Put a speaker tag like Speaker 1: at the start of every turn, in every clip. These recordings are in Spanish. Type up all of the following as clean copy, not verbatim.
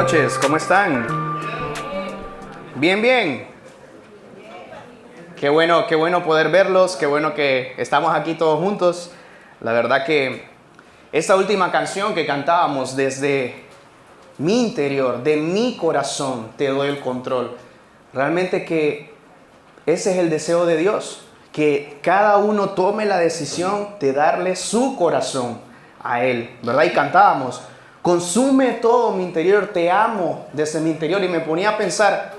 Speaker 1: noches, ¿cómo están? Bien, bien. Qué bueno poder verlos, qué bueno que estamos aquí todos juntos. La verdad que esta última canción que cantábamos desde mi interior, de mi corazón, te doy el control. Realmente que ese es el deseo de Dios, que cada uno tome la decisión de darle su corazón a Él, ¿verdad? Y cantábamos, consume todo mi interior, te amo desde mi interior. Y me ponía a pensar,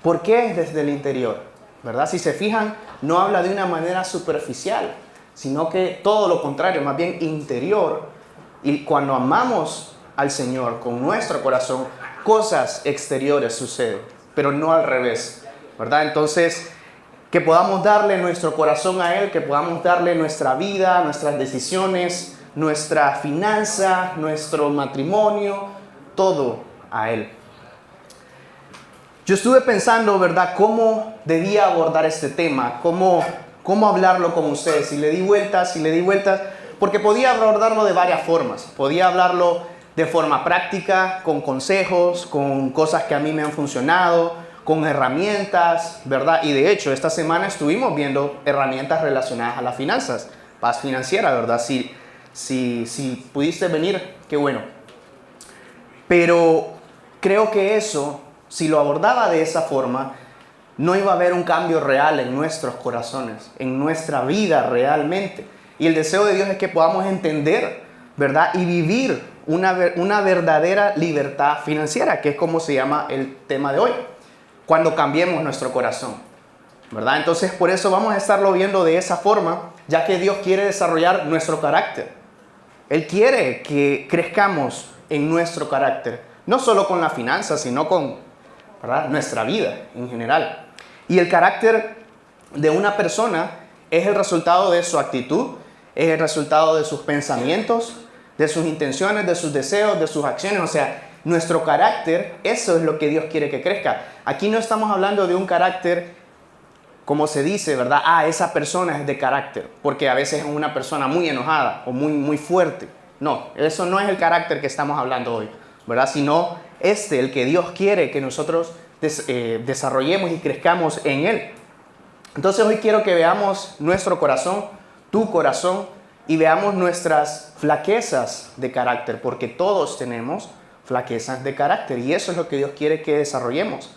Speaker 1: ¿por qué es desde el interior? ¿Verdad? Si se fijan, no habla de una manera superficial, sino que todo lo contrario, más bien interior. Y cuando amamos al Señor con nuestro corazón, cosas exteriores suceden, pero no al revés, ¿verdad? Entonces, que podamos darle nuestro corazón a Él, que podamos darle nuestra vida, nuestras decisiones, nuestra finanza, nuestro matrimonio, todo a Él. Yo estuve pensando, ¿verdad?, cómo debía abordar este tema, cómo hablarlo con ustedes, y le di vueltas, porque podía abordarlo de varias formas. Podía hablarlo de forma práctica, con consejos, con cosas que a mí me han funcionado, con herramientas, ¿verdad? Y de hecho, esta semana estuvimos viendo herramientas relacionadas a las finanzas, paz financiera, ¿verdad? Si pudiste venir, qué bueno. Pero creo que eso, si lo abordaba de esa forma, no iba a haber un cambio real en nuestros corazones, en nuestra vida realmente. Y el deseo de Dios es que podamos entender, ¿verdad?, y vivir una verdadera libertad financiera, que es como se llama el tema de hoy, cuando cambiemos nuestro corazón, ¿verdad? Entonces, por eso vamos a estarlo viendo de esa forma, ya que Dios quiere desarrollar nuestro carácter. Él quiere que crezcamos en nuestro carácter, no solo con la finanza, sino con, ¿verdad?, nuestra vida en general. Y el carácter de una persona es el resultado de su actitud, es el resultado de sus pensamientos, de sus intenciones, de sus deseos, de sus acciones. O sea, nuestro carácter, eso es lo que Dios quiere que crezca. Aquí no estamos hablando de un carácter, como se dice, ¿verdad? Esa persona es de carácter, porque a veces es una persona muy enojada o muy fuerte. No, eso no es el carácter que estamos hablando hoy, ¿verdad? Sino el que Dios quiere que nosotros desarrollemos y crezcamos en Él. Entonces hoy quiero que veamos nuestro corazón, tu corazón, y veamos nuestras flaquezas de carácter, porque todos tenemos flaquezas de carácter y eso es lo que Dios quiere que desarrollemos,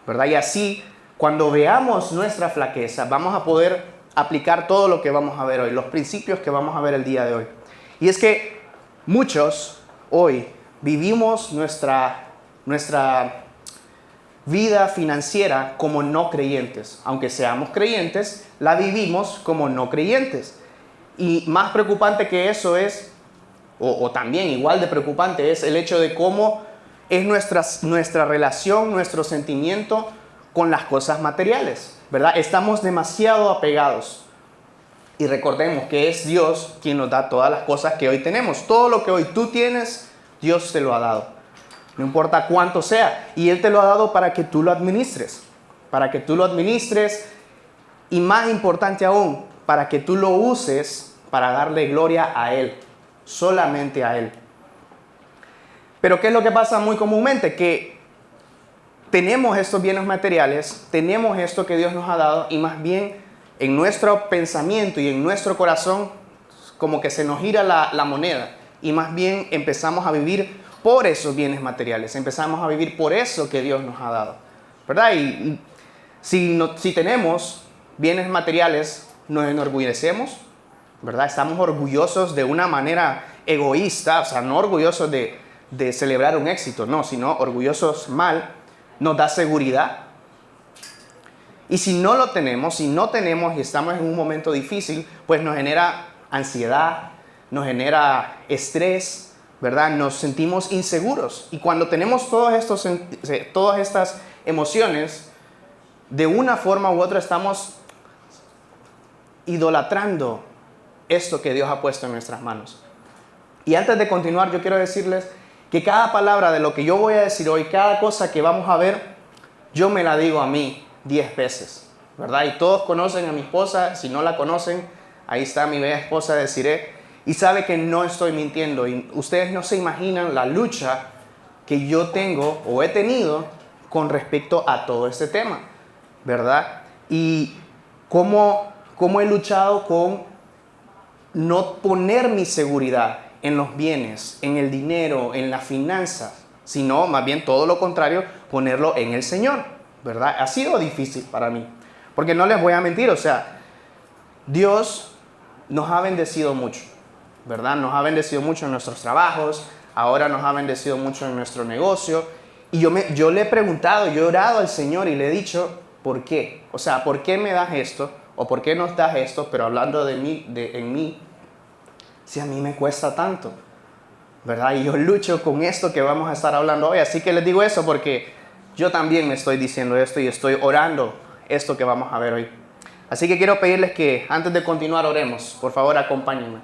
Speaker 1: ¿verdad? Y así, cuando veamos nuestra flaqueza, vamos a poder aplicar todo lo que vamos a ver hoy, los principios que vamos a ver el día de hoy. Y es que muchos hoy vivimos nuestra vida financiera como no creyentes. Aunque seamos creyentes, la vivimos como no creyentes. Y más preocupante que eso es, o también igual de preocupante, es el hecho de cómo es nuestra relación, nuestro sentimiento con las cosas materiales, ¿verdad? Estamos demasiado apegados. Y recordemos que es Dios quien nos da todas las cosas que hoy tenemos. Todo lo que hoy tú tienes, Dios te lo ha dado. No importa cuánto sea. Y Él te lo ha dado para que tú lo administres. Para que tú lo administres. Y más importante aún, para que tú lo uses para darle gloria a Él. Solamente a Él. Pero ¿qué es lo que pasa muy comúnmente? Que tenemos estos bienes materiales, tenemos esto que Dios nos ha dado, y más bien en nuestro pensamiento y en nuestro corazón como que se nos gira la moneda. Y más bien empezamos a vivir por esos bienes materiales. Empezamos a vivir por eso que Dios nos ha dado, ¿verdad? Y si tenemos bienes materiales, nos enorgullecemos, ¿verdad? Estamos orgullosos de una manera egoísta, o sea, no orgullosos de celebrar un éxito, no, sino orgullosos mal. Nos da seguridad. Y si no lo tenemos, y estamos en un momento difícil, pues nos genera ansiedad, nos genera estrés, ¿verdad? Nos sentimos inseguros. Y cuando tenemos todas estas emociones, de una forma u otra estamos idolatrando esto que Dios ha puesto en nuestras manos. Y antes de continuar, yo quiero decirles que cada palabra de lo que yo voy a decir hoy, cada cosa que vamos a ver, yo me la digo a mí 10 veces, ¿verdad? Y todos conocen a mi esposa. Si no la conocen, ahí está mi bella esposa, Desiree, y sabe que no estoy mintiendo. Y ustedes no se imaginan la lucha que yo tengo o he tenido con respecto a todo este tema, ¿verdad? Y cómo he luchado con no poner mi seguridad en los bienes, en el dinero, en las finanzas, sino más bien todo lo contrario, ponerlo en el Señor, ¿verdad? Ha sido difícil para mí, porque no les voy a mentir, o sea, Dios nos ha bendecido mucho, ¿verdad? Nos ha bendecido mucho en nuestros trabajos, ahora nos ha bendecido mucho en nuestro negocio, y yo le he preguntado, yo he orado al Señor y le he dicho, ¿por qué? O sea, ¿por qué me das esto? ¿O por qué nos das esto? Pero hablando de mí, en mí, si a mí me cuesta tanto, ¿verdad? Y yo lucho con esto que vamos a estar hablando hoy. Así que les digo eso porque yo también me estoy diciendo esto y estoy orando esto que vamos a ver hoy. Así que quiero pedirles que antes de continuar oremos. Por favor, acompáñenme.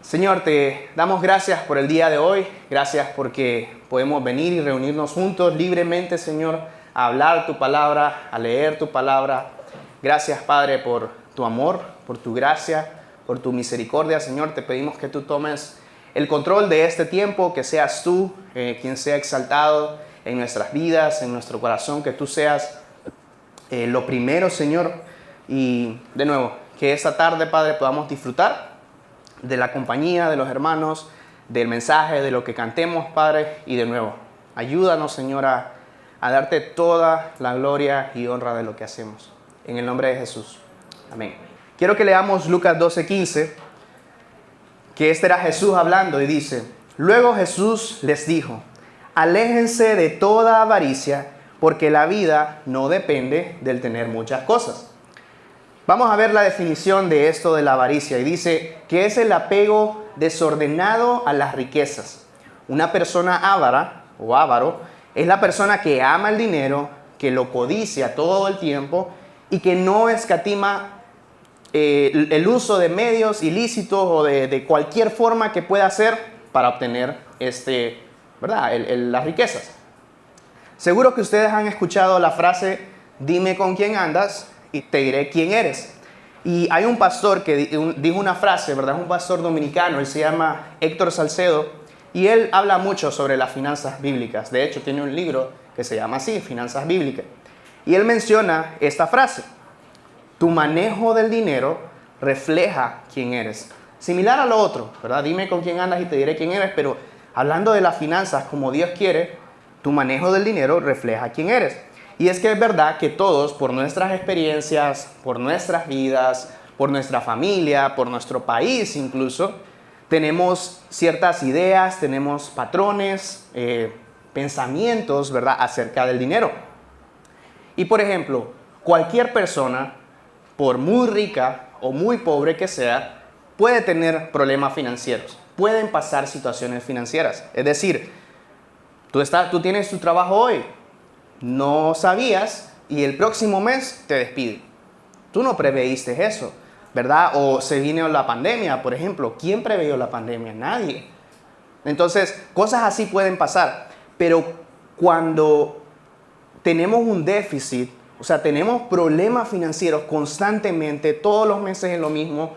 Speaker 1: Señor, te damos gracias por el día de hoy. Gracias porque podemos venir y reunirnos juntos libremente, Señor, a hablar tu palabra, a leer tu palabra. Gracias, Padre, por tu amor, por tu gracia, por tu misericordia, Señor. Te pedimos que tú tomes el control de este tiempo, que seas tú quien sea exaltado en nuestras vidas, en nuestro corazón, que tú seas lo primero, Señor. Y de nuevo, que esta tarde, Padre, podamos disfrutar de la compañía de los hermanos, del mensaje, de lo que cantemos, Padre. Y de nuevo, ayúdanos, Señor, a darte toda la gloria y honra de lo que hacemos. En el nombre de Jesús. Amén. Quiero que leamos Lucas 12:15, que este era Jesús hablando y dice: luego Jesús les dijo, aléjense de toda avaricia, porque la vida no depende del tener muchas cosas. Vamos a ver la definición de esto de la avaricia y dice que es el apego desordenado a las riquezas. Una persona avara o avaro es la persona que ama el dinero, que lo codicia todo el tiempo y que no escatima el uso de medios ilícitos o de cualquier forma que pueda hacer para obtener las riquezas. Seguro que ustedes han escuchado la frase, dime con quién andas y te diré quién eres. Y hay un pastor que dijo una frase, ¿verdad? Es un pastor dominicano, él se llama Héctor Salcedo, y él habla mucho sobre las finanzas bíblicas. De hecho, tiene un libro que se llama así, Finanzas Bíblicas. Y él menciona esta frase: tu manejo del dinero refleja quién eres. Similar a lo otro, ¿verdad? Dime con quién andas y te diré quién eres, pero hablando de las finanzas como Dios quiere, tu manejo del dinero refleja quién eres. Y es que es verdad que todos, por nuestras experiencias, por nuestras vidas, por nuestra familia, por nuestro país incluso, tenemos ciertas ideas, tenemos patrones, pensamientos, ¿verdad?, acerca del dinero. Y por ejemplo, cualquier persona, por muy rica o muy pobre que sea, puede tener problemas financieros, pueden pasar situaciones financieras. Es decir, tú tienes tu trabajo hoy, no sabías y el próximo mes te despiden. Tú no preveíste eso, ¿verdad? O se vino la pandemia, por ejemplo. ¿Quién preveyó la pandemia? Nadie. Entonces, cosas así pueden pasar. Pero cuando tenemos un déficit, o sea, tenemos problemas financieros constantemente, todos los meses es lo mismo.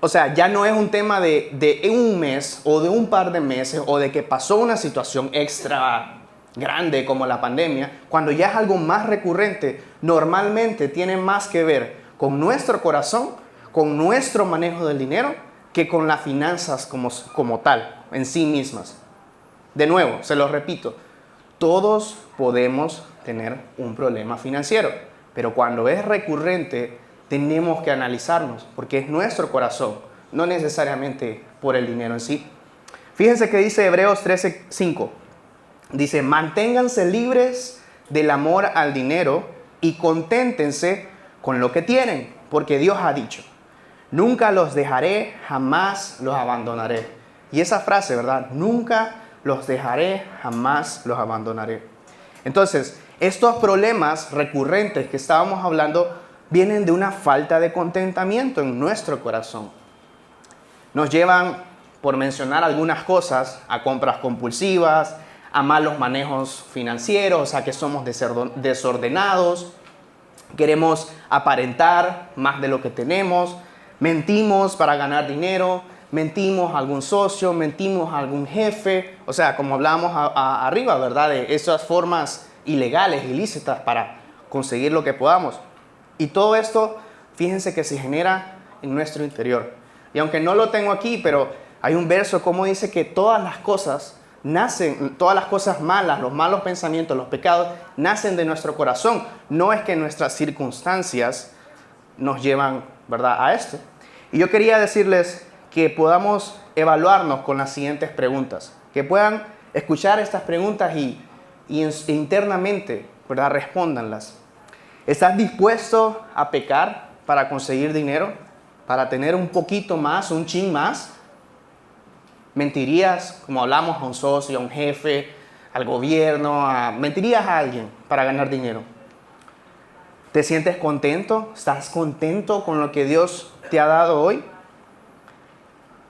Speaker 1: O sea, ya no es un tema de un mes o de un par de meses o de que pasó una situación extra grande como la pandemia. Cuando ya es algo más recurrente, normalmente tiene más que ver con nuestro corazón, con nuestro manejo del dinero, que con las finanzas como tal, en sí mismas. De nuevo, se lo repito, todos podemos tener un problema financiero, pero cuando es recurrente tenemos que analizarnos porque es nuestro corazón, no necesariamente por el dinero en sí. Fíjense que dice Hebreos 13:5, dice: manténganse libres del amor al dinero y conténtense con lo que tienen, porque Dios ha dicho, nunca los dejaré, jamás los abandonaré. Y esa frase, ¿verdad? Nunca los dejaré, jamás los abandonaré. Entonces, estos problemas recurrentes que estábamos hablando vienen de una falta de contentamiento en nuestro corazón. Nos llevan, por mencionar algunas cosas, a compras compulsivas, a malos manejos financieros, a que somos desordenados, queremos aparentar más de lo que tenemos, mentimos para ganar dinero, mentimos a algún socio, mentimos a algún jefe, o sea, como hablábamos arriba, ¿verdad? De esas formas ilegales, ilícitas para conseguir lo que podamos. Y todo esto, fíjense que se genera en nuestro interior. Y aunque no lo tengo aquí, pero hay un verso como dice que todas las cosas nacen, todas las cosas malas, los malos pensamientos, los pecados, nacen de nuestro corazón. No es que nuestras circunstancias nos llevan, ¿verdad?, a esto. Y yo quería decirles que podamos evaluarnos con las siguientes preguntas, que puedan escuchar estas preguntas y internamente, ¿verdad?, respóndanlas. ¿Estás dispuesto a pecar para conseguir dinero? ¿Para tener un poquito más, un chin más? ¿Mentirías, como hablamos, a un socio, a un jefe, al gobierno? ¿Mentirías a alguien para ganar dinero? ¿Te sientes contento? ¿Estás contento con lo que Dios te ha dado hoy?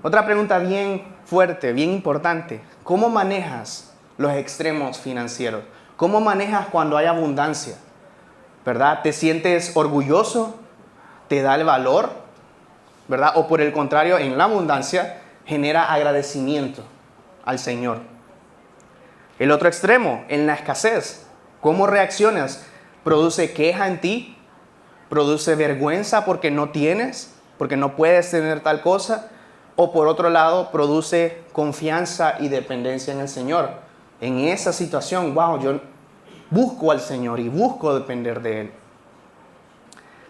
Speaker 1: Otra pregunta bien fuerte, bien importante. ¿Cómo manejas los extremos financieros? ¿Cómo manejas cuando hay abundancia? ¿Verdad? ¿Te sientes orgulloso? ¿Te da el valor? ¿Verdad? O por el contrario, en la abundancia genera agradecimiento al Señor. El otro extremo, en la escasez. ¿Cómo reaccionas? ¿Produce queja en ti? ¿Produce vergüenza porque no tienes? ¿Porque no puedes tener tal cosa? O por otro lado, produce confianza y dependencia en el Señor. En esa situación, wow, yo busco al Señor y busco depender de Él.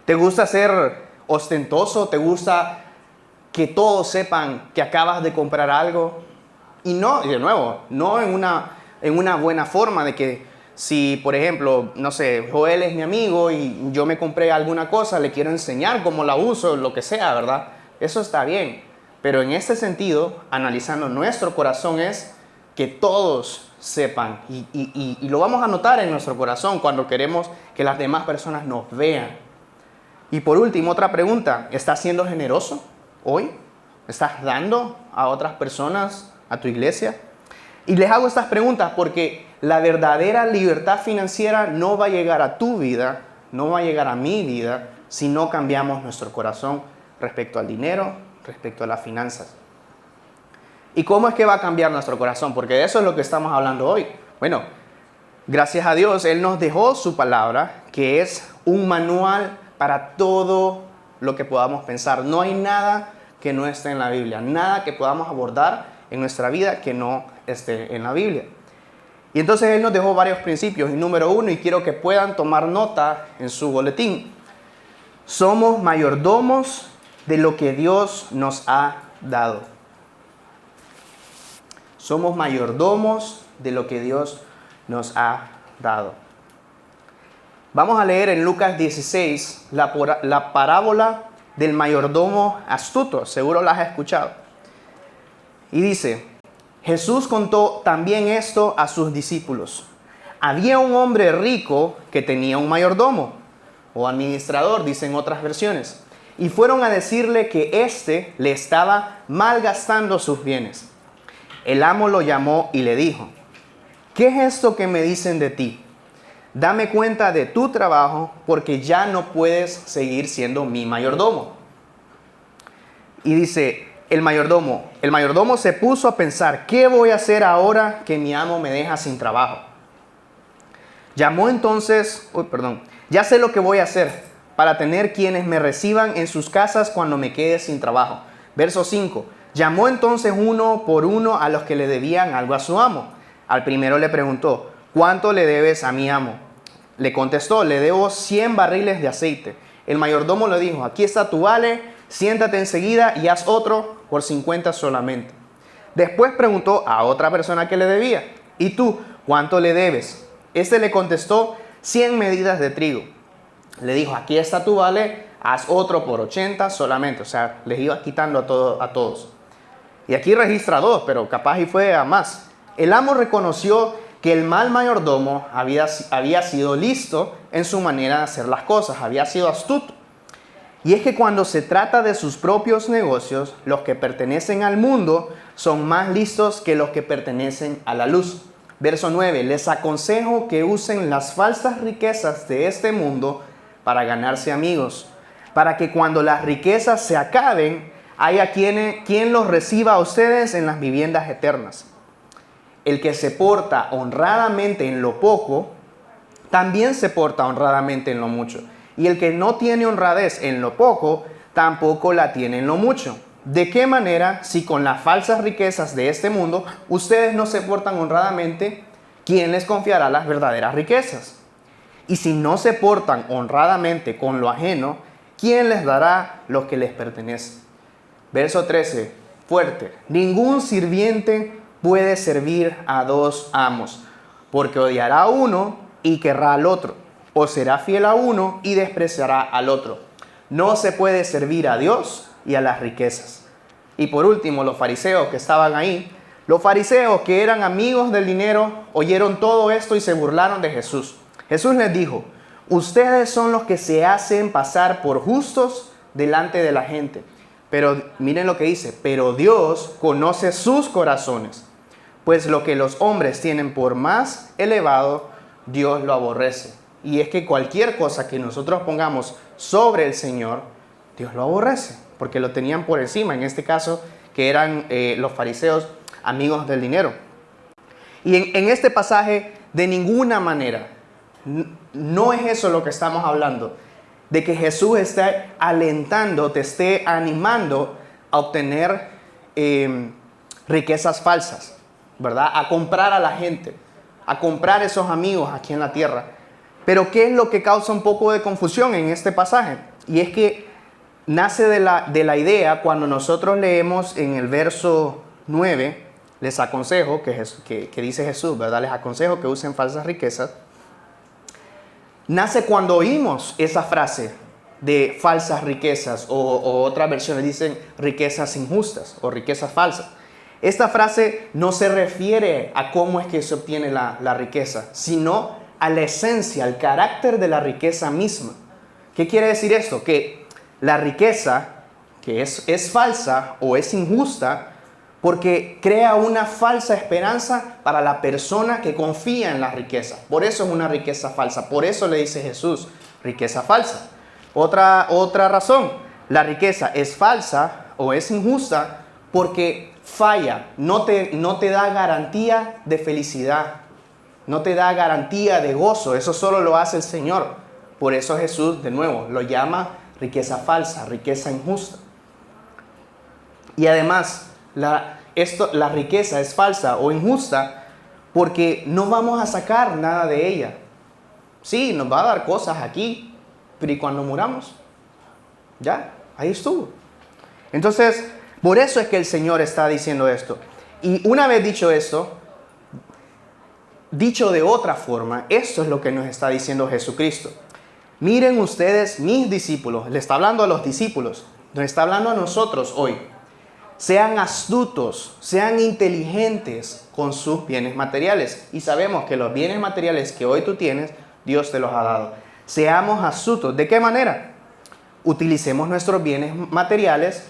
Speaker 1: ¿Te gusta ser ostentoso? ¿Te gusta que todos sepan que acabas de comprar algo? Y no, de nuevo, no en una buena forma de que si, por ejemplo, no sé, Joel es mi amigo y yo me compré alguna cosa, le quiero enseñar cómo la uso, lo que sea, ¿verdad? Eso está bien. Pero en este sentido, analizando nuestro corazón, es que todos sepan y lo vamos a notar en nuestro corazón cuando queremos que las demás personas nos vean. Y por último, otra pregunta, ¿estás siendo generoso hoy? ¿Estás dando a otras personas, a tu iglesia? Y les hago estas preguntas porque la verdadera libertad financiera no va a llegar a tu vida, no va a llegar a mi vida, si no cambiamos nuestro corazón respecto al dinero, respecto a las finanzas. ¿Y cómo es que va a cambiar nuestro corazón? Porque de eso es lo que estamos hablando hoy. Bueno, gracias a Dios, Él nos dejó su palabra, que es un manual para todo lo que podamos pensar. No hay nada que no esté en la Biblia, nada que podamos abordar en nuestra vida que no esté en la Biblia. Y entonces Él nos dejó varios principios. Y número 1, y quiero que puedan tomar nota en su boletín, somos mayordomos de lo que Dios nos ha dado. Somos mayordomos de lo que Dios nos ha dado. Vamos a leer en Lucas 16 la parábola del mayordomo astuto. Seguro la has escuchado. Y dice, Jesús contó también esto a sus discípulos. Había un hombre rico que tenía un mayordomo, o administrador, dicen otras versiones. Y fueron a decirle que éste le estaba malgastando sus bienes. El amo lo llamó y le dijo, ¿qué es esto que me dicen de ti? Dame cuenta de tu trabajo porque ya no puedes seguir siendo mi mayordomo. Y dice, el mayordomo se puso a pensar, ¿qué voy a hacer ahora que mi amo me deja sin trabajo? Llamó entonces, ya sé lo que voy a hacer para tener quienes me reciban en sus casas cuando me quede sin trabajo. Verso 5. Llamó entonces uno por uno a los que le debían algo a su amo. Al primero le preguntó, ¿cuánto le debes a mi amo? Le contestó, le debo 100 barriles de aceite. El mayordomo le dijo, aquí está tu vale, siéntate enseguida y haz otro por 50 solamente. Después preguntó a otra persona que le debía, ¿y tú cuánto le debes? Este le contestó, 100 medidas de trigo. Le dijo, aquí está tu vale, haz otro por 80 solamente. O sea, les iba quitando a todos. Y aquí registra 2, pero capaz y fue a más. El amo reconoció que el mal mayordomo había sido listo en su manera de hacer las cosas, había sido astuto. Y es que cuando se trata de sus propios negocios, los que pertenecen al mundo son más listos que los que pertenecen a la luz. Verso 9, les aconsejo que usen las falsas riquezas de este mundo para ganarse amigos, para que cuando las riquezas se acaben, hay a quien los reciba a ustedes en las viviendas eternas. El que se porta honradamente en lo poco, también se porta honradamente en lo mucho. Y el que no tiene honradez en lo poco, tampoco la tiene en lo mucho. ¿De qué manera, si con las falsas riquezas de este mundo, ustedes no se portan honradamente, quién les confiará las verdaderas riquezas? Y si no se portan honradamente con lo ajeno, ¿quién les dará lo que les pertenece? Verso 13, fuerte. Ningún sirviente puede servir a dos amos, porque odiará a uno y querrá al otro, o será fiel a uno y despreciará al otro. No se puede servir a Dios y a las riquezas. Y por último, los fariseos que estaban ahí, los fariseos que eran amigos del dinero, oyeron todo esto y se burlaron de Jesús. Jesús les dijo: ustedes son los que se hacen pasar por justos delante de la gente. Pero miren lo que dice: pero Dios conoce sus corazones, pues lo que los hombres tienen por más elevado, Dios lo aborrece. Y es que cualquier cosa que nosotros pongamos sobre el Señor, Dios lo aborrece, porque lo tenían por encima, en este caso, que eran los fariseos amigos del dinero. Y en este pasaje, de ninguna manera, no es eso lo que estamos hablando, de que Jesús esté alentando, te esté animando a obtener riquezas falsas, ¿verdad? A comprar a la gente, a comprar esos amigos aquí en la tierra. Pero ¿qué es lo que causa un poco de confusión en este pasaje? Y es que nace de la idea cuando nosotros leemos en el verso 9, les aconsejo, que dice Jesús, ¿verdad? Les aconsejo que usen falsas riquezas. Nace cuando oímos esa frase de falsas riquezas, o otras versiones dicen riquezas injustas o riquezas falsas. Esta frase no se refiere a cómo es que se obtiene la riqueza, sino a la esencia, al carácter de la riqueza misma. ¿Qué quiere decir esto? Que la riqueza, que es falsa o es injusta, porque crea una falsa esperanza para la persona que confía en la riqueza. Por eso es una riqueza falsa. Por eso le dice Jesús, riqueza falsa. Otra razón, la riqueza es falsa o es injusta porque falla, no te da garantía de felicidad, no te da garantía de gozo. Eso solo lo hace el Señor. Por eso Jesús, de nuevo, lo llama riqueza falsa, riqueza injusta. Y además, la riqueza es falsa o injusta porque no vamos a sacar nada de ella. Sí, nos va a dar cosas aquí, pero ¿y cuando muramos? Ya, ahí estuvo. Entonces, por eso es que el Señor está diciendo esto. Y una vez dicho esto, dicho de otra forma, esto es lo que nos está diciendo Jesucristo. Miren ustedes, mis discípulos, le está hablando a los discípulos, nos está hablando a nosotros hoy. Sean astutos, sean inteligentes con sus bienes materiales. Y sabemos que los bienes materiales que hoy tú tienes, Dios te los ha dado. Seamos astutos. ¿De qué manera? Utilicemos nuestros bienes materiales,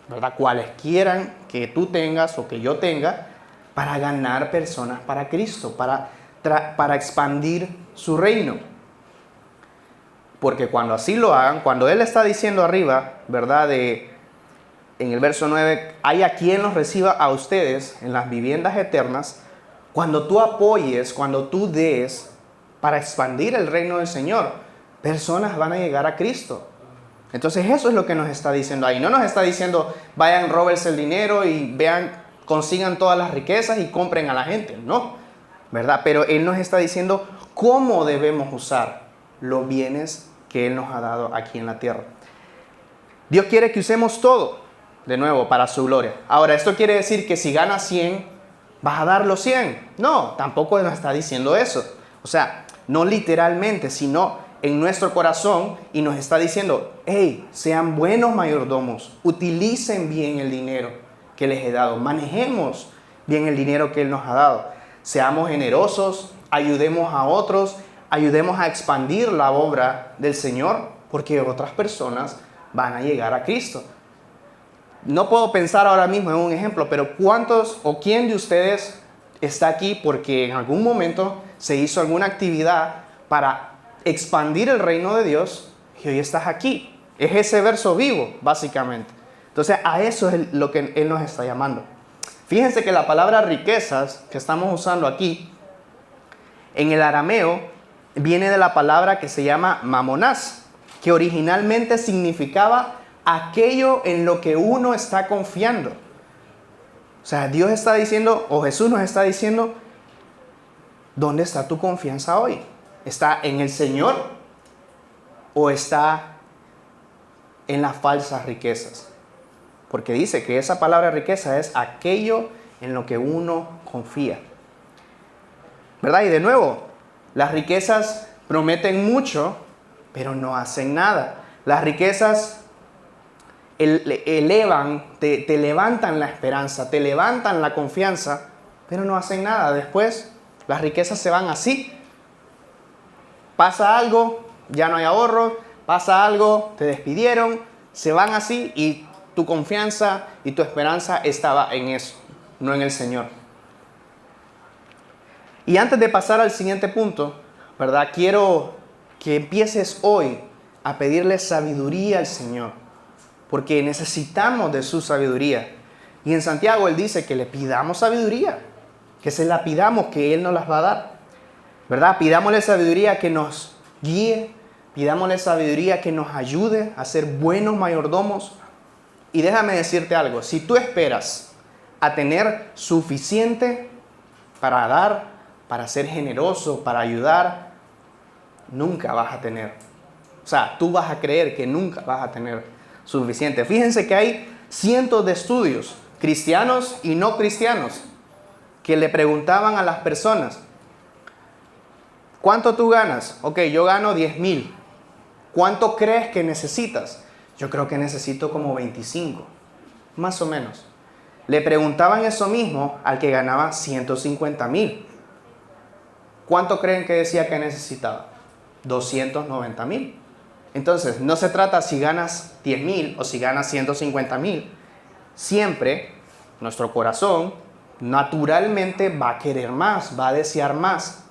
Speaker 1: ¿verdad? Cuales quieran que tú tengas o que yo tenga, para ganar personas para Cristo, para expandir su reino. Porque cuando así lo hagan, cuando Él está diciendo arriba, ¿verdad? En el verso 9, hay a quien los reciba a ustedes en las viviendas eternas. Cuando tú apoyes, cuando tú des para expandir el reino del Señor, personas van a llegar a Cristo. Entonces eso es lo que nos está diciendo ahí. No nos está diciendo, vayan, róbense el dinero y vean, consigan todas las riquezas y compren a la gente. No, ¿verdad? Pero Él nos está diciendo cómo debemos usar los bienes que Él nos ha dado aquí en la tierra. Dios quiere que usemos todo, de nuevo, para su gloria. Ahora, ¿esto quiere decir que si ganas 100, vas a dar los 100? No, tampoco nos está diciendo eso. O sea, no literalmente, sino en nuestro corazón, y nos está diciendo, hey, sean buenos mayordomos, utilicen bien el dinero que les he dado, manejemos bien el dinero que Él nos ha dado, seamos generosos, ayudemos a otros, ayudemos a expandir la obra del Señor, porque otras personas van a llegar a Cristo. No puedo pensar ahora mismo en un ejemplo, pero ¿cuántos o quién de ustedes está aquí porque en algún momento se hizo alguna actividad para expandir el reino de Dios y hoy estás aquí? Es ese verso vivo, básicamente, Entonces, a eso es lo que Él nos está llamando. Fíjense que la palabra riquezas que estamos usando aquí, en el arameo, viene de la palabra que se llama mamonás, que originalmente significaba aquello en lo que uno está confiando. O sea, Dios está diciendo, o Jesús nos está diciendo, ¿dónde está tu confianza hoy? ¿Está en el Señor o está en las falsas riquezas? Porque dice que esa palabra riqueza es aquello en lo que uno confía. ¿Verdad? Y de nuevo, las riquezas prometen mucho, pero no hacen nada. Las riquezas elevan, te levantan la esperanza, te levantan la confianza, pero no hacen nada. Después, las riquezas se van así. Pasa algo, ya no hay ahorro, pasa algo, te despidieron, se van así y tu confianza y tu esperanza estaba en eso, no en el Señor. Y antes de pasar al siguiente punto, ¿verdad? Quiero que empieces hoy a pedirle sabiduría al Señor, porque necesitamos de su sabiduría. Y en Santiago Él dice que le pidamos sabiduría, que se la pidamos, que Él nos las va a dar, ¿verdad? Pidámosle sabiduría que nos guíe, pidámosle sabiduría que nos ayude a ser buenos mayordomos. Y déjame decirte algo, si tú esperas a tener suficiente para dar, para ser generoso, para ayudar, nunca vas a tener. O sea, tú vas a creer que nunca vas a tener suficiente. Fíjense que hay cientos de estudios, cristianos y no cristianos, que le preguntaban a las personas, ¿cuánto tú ganas? Ok, yo gano 10,000. ¿Cuánto crees que necesitas? Yo creo que necesito como 25, más o menos. Le preguntaban eso mismo al que ganaba 150,000. ¿Cuánto creen que decía que necesitaba? 290,000. Entonces, no se trata si ganas 10,000 o si ganas 150,000. Siempre nuestro corazón naturalmente va a querer más, va a desear más.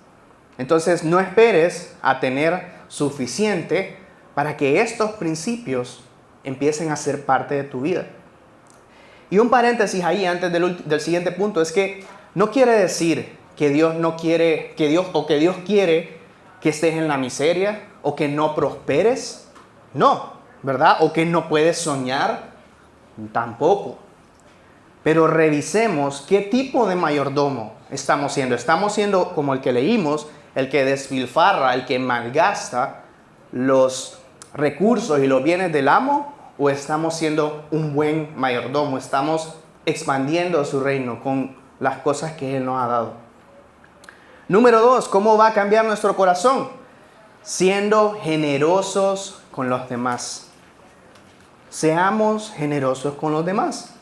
Speaker 1: Entonces, no esperes a tener suficiente para que estos principios empiecen a ser parte de tu vida. Y un paréntesis ahí antes del siguiente punto es que no quiere decir que Dios no quiere, que Dios quiere que estés en la miseria o que no prosperes. No, ¿verdad? O que no puedes soñar. Tampoco. Pero revisemos qué tipo de mayordomo estamos siendo. ¿Estamos siendo como el que leímos, el que despilfarra, el que malgasta los recursos y los bienes del amo? ¿O estamos siendo un buen mayordomo? ¿Estamos expandiendo su reino con las cosas que Él nos ha dado? Número 2, ¿cómo va a cambiar nuestro corazón? Siendo generosos con los demás. Seamos generosos con los demás.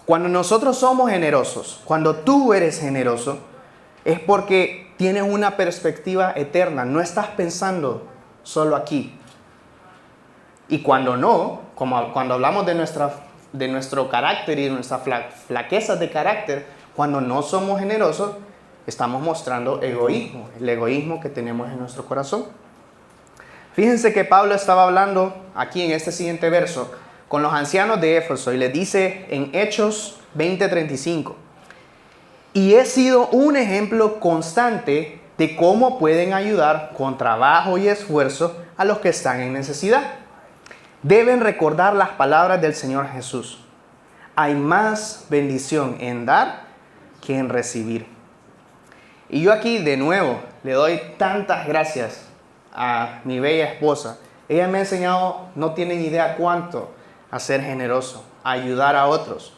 Speaker 1: Cuando nosotros somos generosos, cuando tú eres generoso, es porque tienes una perspectiva eterna. No estás pensando solo aquí. Y cuando no, como cuando hablamos de nuestro carácter y de nuestras flaquezas de carácter, cuando no somos generosos, estamos mostrando egoísmo, el egoísmo que tenemos en nuestro corazón. Fíjense que Pablo estaba hablando aquí en este siguiente verso con los ancianos de Éfeso y les dice en Hechos 20:35, y he sido un ejemplo constante de cómo pueden ayudar con trabajo y esfuerzo a los que están en necesidad. Deben recordar las palabras del Señor Jesús. Hay más bendición en dar que en recibir. Y yo aquí de nuevo le doy tantas gracias a mi bella esposa. Ella me ha enseñado, no tienen idea cuánto, a ser generoso, a ayudar a otros.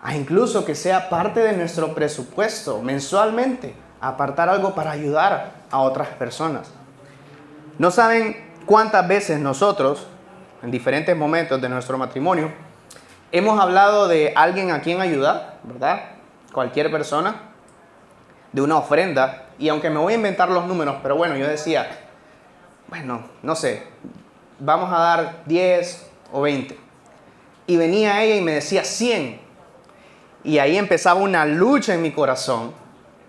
Speaker 1: A incluso que sea parte de nuestro presupuesto mensualmente, apartar algo para ayudar a otras personas. No saben cuántas veces nosotros, en diferentes momentos de nuestro matrimonio, hemos hablado de alguien a quien ayudar, ¿verdad? Cualquier persona, de una ofrenda. Y aunque me voy a inventar los números, pero bueno, yo decía, bueno, no sé, vamos a dar 10 o 20. Y venía ella y me decía 100. Y ahí empezaba una lucha en mi corazón,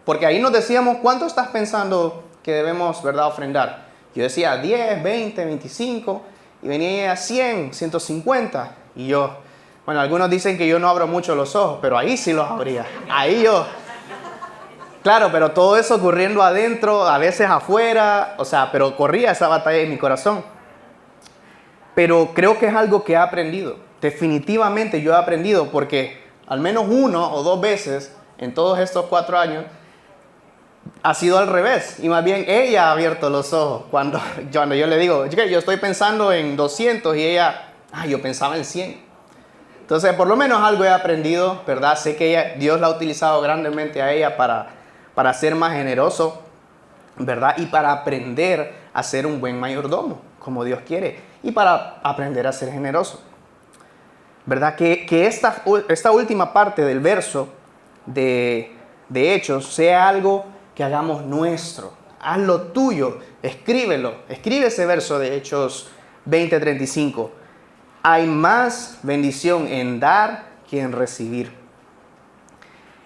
Speaker 1: porque ahí nos decíamos, ¿cuánto estás pensando que debemos, verdad, ofrendar? Yo decía 10, 20, 25, y venía ella 100, 150. Y yo, bueno, algunos dicen que yo no abro mucho los ojos, pero ahí sí los abría. Ahí yo. Claro, pero todo eso ocurriendo adentro, a veces afuera, o sea, pero corría esa batalla en mi corazón. Pero creo que es algo que he aprendido. Definitivamente yo he aprendido porque al menos 1 o 2 veces en todos estos 4 años ha sido al revés. Y más bien ella ha abierto los ojos cuando yo le digo, yo estoy pensando en 200 y ella, yo pensaba en 100. Entonces, por lo menos algo he aprendido, ¿verdad? Sé que Dios la ha utilizado grandemente a ella para ser más generoso, ¿verdad? Y para aprender a ser un buen mayordomo, como Dios quiere. Y para aprender a ser generoso. ¿Verdad? Que esta última parte del verso de Hechos sea algo que hagamos nuestro. Hazlo tuyo, escríbelo. Escribe ese verso de Hechos 20:35. Hay más bendición en dar que en recibir.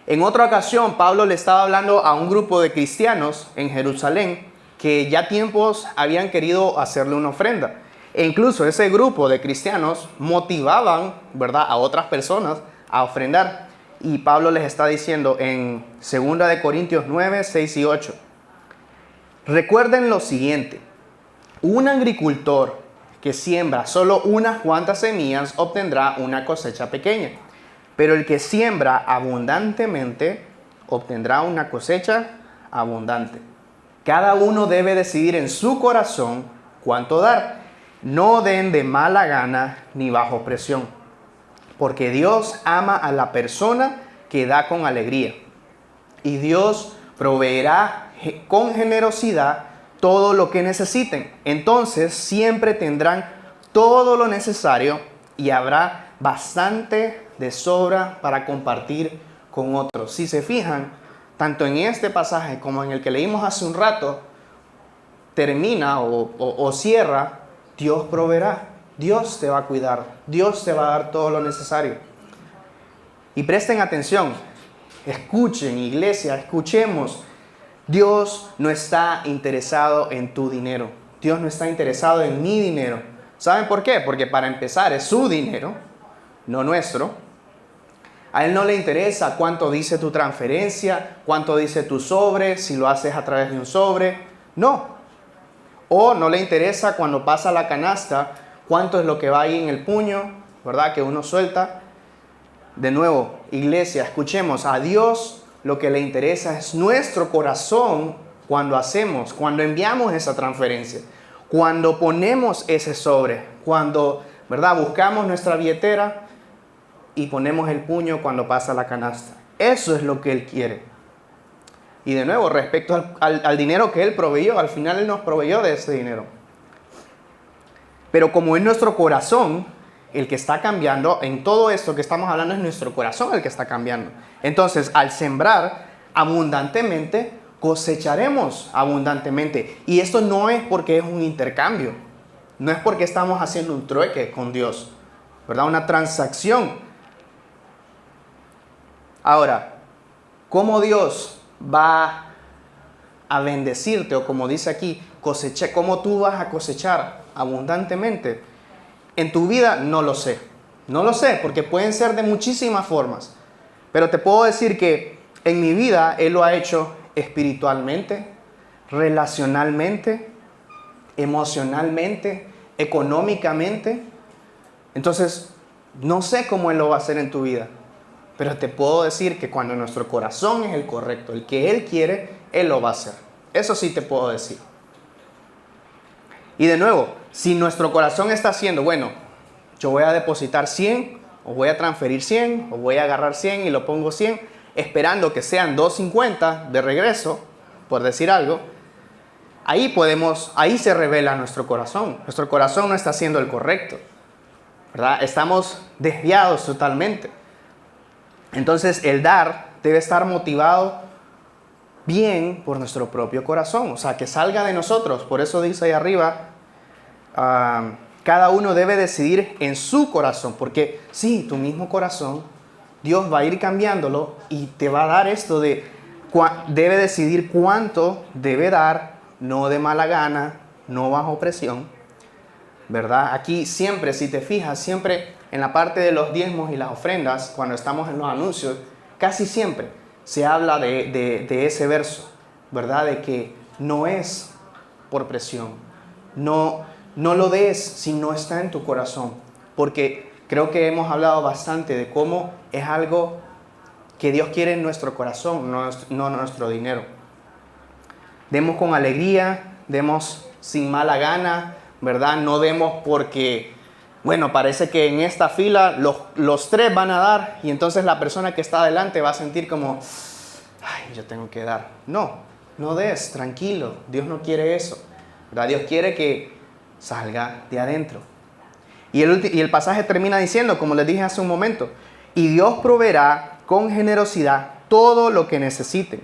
Speaker 1: En otra ocasión, Pablo le estaba hablando a un grupo de cristianos en Jerusalén que ya tiempos habían querido hacerle una ofrenda. E incluso ese grupo de cristianos motivaban, ¿verdad?, a otras personas a ofrendar. Y Pablo les está diciendo en 2 de Corintios 9, 6 y 8. Recuerden lo siguiente. Un agricultor que siembra solo unas cuantas semillas obtendrá una cosecha pequeña. Pero el que siembra abundantemente obtendrá una cosecha abundante. Cada uno debe decidir en su corazón cuánto dar. No den de mala gana ni bajo presión, porque Dios ama a la persona que da con alegría. Y Dios proveerá con generosidad todo lo que necesiten. Entonces siempre tendrán todo lo necesario y habrá bastante de sobra para compartir con otros. Si se fijan, tanto en este pasaje como en el que leímos hace un rato, termina o cierra, Dios proveerá, Dios te va a cuidar, Dios te va a dar todo lo necesario. Y presten atención, escuchen, iglesia, escuchemos. Dios no está interesado en tu dinero. Dios no está interesado en mi dinero. ¿Saben por qué? Porque para empezar es su dinero, no nuestro. A Él no le interesa cuánto dice tu transferencia, cuánto dice tu sobre, si lo haces a través de un sobre. No. O no le interesa cuando pasa la canasta, cuánto es lo que va ahí en el puño, ¿verdad? Que uno suelta. De nuevo, iglesia, escuchemos, a Dios lo que le interesa es nuestro corazón cuando enviamos esa transferencia, cuando ponemos ese sobre, cuando, ¿verdad?, buscamos nuestra billetera y ponemos el puño cuando pasa la canasta. Eso es lo que Él quiere. Y de nuevo, respecto al dinero que Él proveyó, al final Él nos proveyó de ese dinero. Pero como es nuestro corazón el que está cambiando, en todo esto que estamos hablando es nuestro corazón el que está cambiando. Entonces, al sembrar abundantemente, cosecharemos abundantemente. Y esto no es porque es un intercambio. No es porque estamos haciendo un trueque con Dios, ¿verdad? Una transacción. Ahora, ¿cómo Dios va a bendecirte? O como dice aquí, ¿cómo tú vas a cosechar abundantemente? En tu vida no lo sé. No lo sé, porque pueden ser de muchísimas formas. Pero te puedo decir que en mi vida Él lo ha hecho espiritualmente, relacionalmente, emocionalmente, económicamente. Entonces, no sé cómo Él lo va a hacer en tu vida. Pero te puedo decir que cuando nuestro corazón es el correcto, el que Él quiere, Él lo va a hacer. Eso sí te puedo decir. Y de nuevo, si nuestro corazón está haciendo, bueno, yo voy a depositar 100, o voy a transferir 100, o voy a agarrar 100 y lo pongo 100, esperando que sean 250 de regreso, por decir algo, ahí se revela nuestro corazón. Nuestro corazón no está haciendo el correcto, ¿verdad? Estamos desviados totalmente. Entonces, el dar debe estar motivado bien por nuestro propio corazón, o sea, que salga de nosotros. Por eso dice ahí arriba, cada uno debe decidir en su corazón, porque sí, tu mismo corazón, Dios va a ir cambiándolo y te va a dar esto debe decidir cuánto debe dar, no de mala gana, no bajo presión, ¿verdad? Aquí siempre, si te fijas, siempre en la parte de los diezmos y las ofrendas, cuando estamos en los anuncios, casi siempre se habla de ese verso, ¿verdad? De que no es por presión. No lo des si no está en tu corazón. Porque creo que hemos hablado bastante de cómo es algo que Dios quiere en nuestro corazón, no nuestro dinero. Demos con alegría, demos sin mala gana, ¿verdad? No demos porque, bueno, parece que en esta fila los tres van a dar y entonces la persona que está adelante va a sentir como, ay, yo tengo que dar. No des, tranquilo. Dios no quiere eso, ¿verdad? Dios quiere que salga de adentro. Y el pasaje termina diciendo, como les dije hace un momento, y Dios proveerá con generosidad todo lo que necesiten.